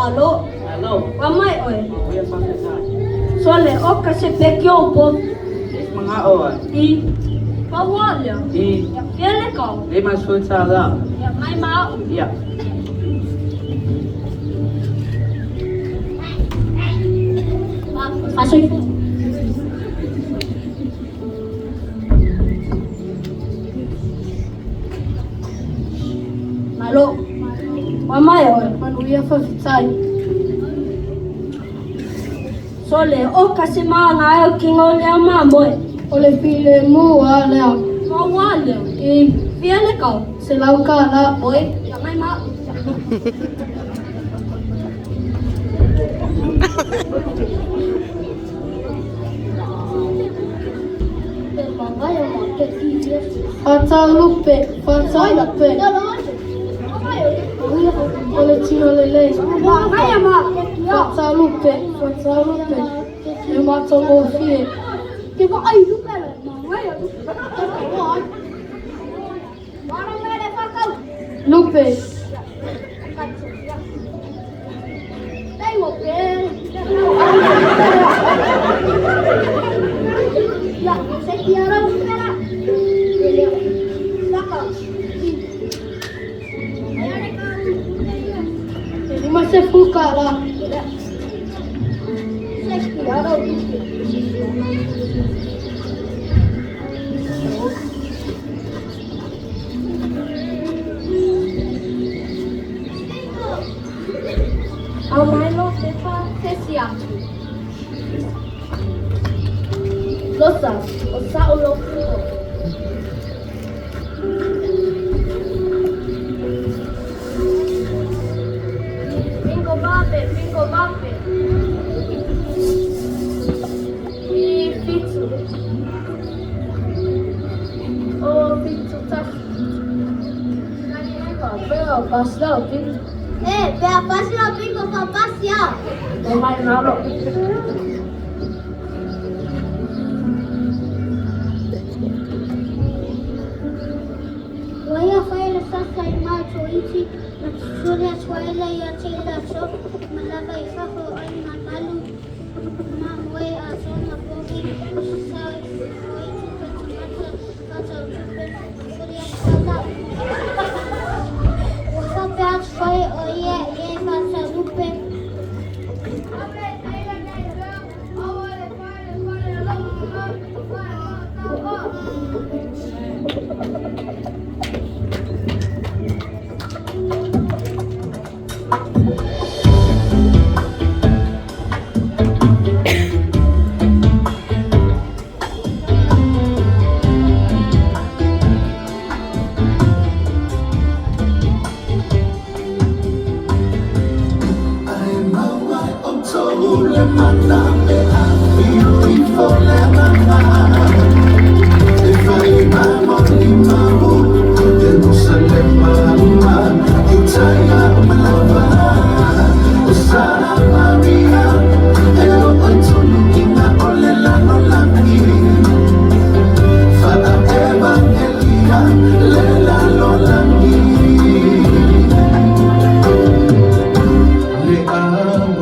Alô? Mamãe, oi. Sole, oka se pekyo po. Mga oras. Pawala. Pele ko. Lima sala. May mao. Yeah. Pasoy po. Malo. Mamãe, oi. Manuia fafitsai. Sole, oka se mga ayo kingole amamoy. Ole pile mu wala. Wala. Pele ko. Selaw ka na. Oi. May mao. Lupe. Ole tino lele. Lupe. E mato mofie. Que vai lupe. Lupe. Ya, se quiero se fuka lah. Amai lo sepa sesia. Losa, osa ulo. Bingo bape. Fitsu. Oh, fitsu tas. Pero pasla bingo. Vea pasla bingo papasia. Mai nalo. Waya faila sasa imacho ichi na suria swala ya chela so malaba ifafo ay matalu mamwe asona pogi sa oichi kachimata kacha suria swala wasa pach fai oye ye fasa lupe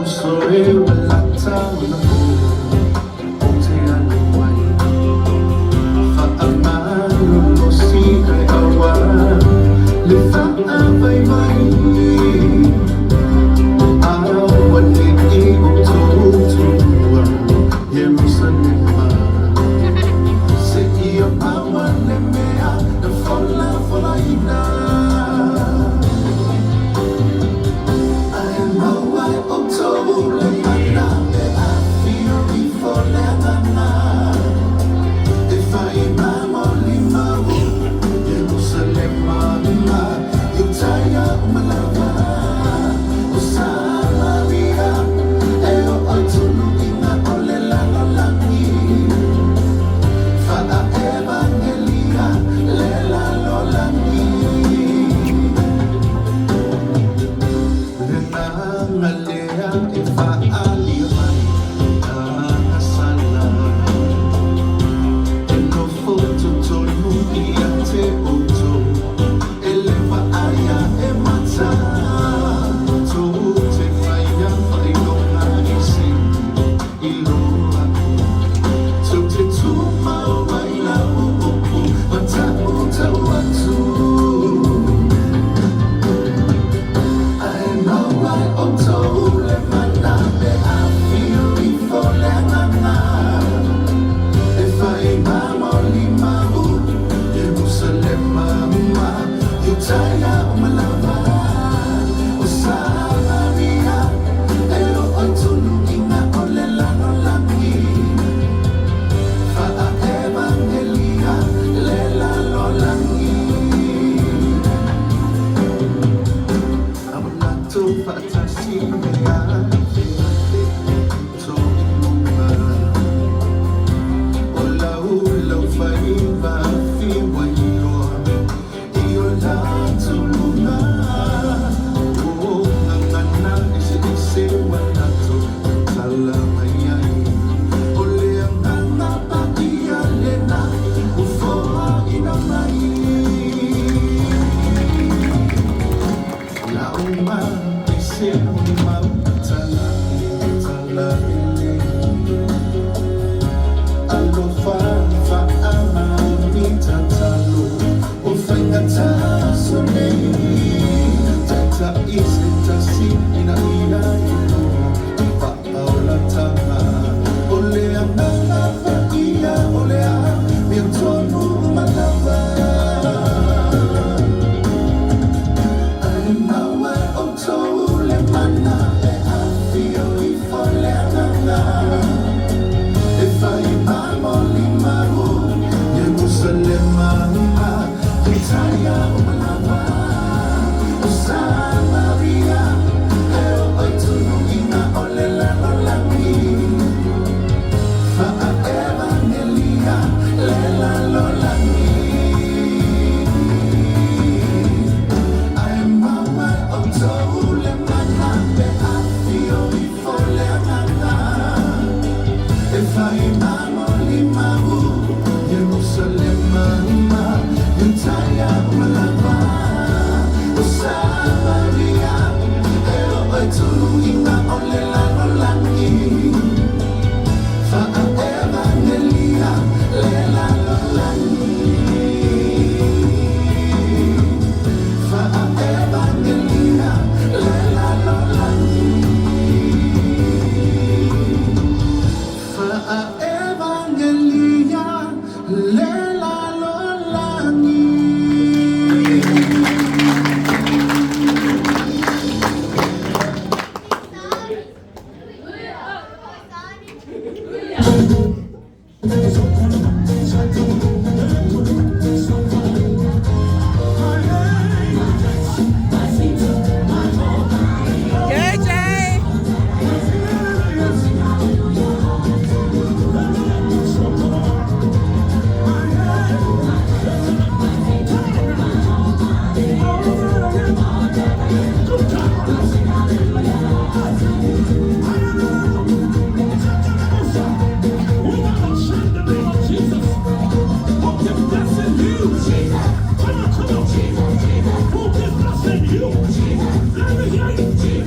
Sorry, well, I Who is blessing you? Let me hear you.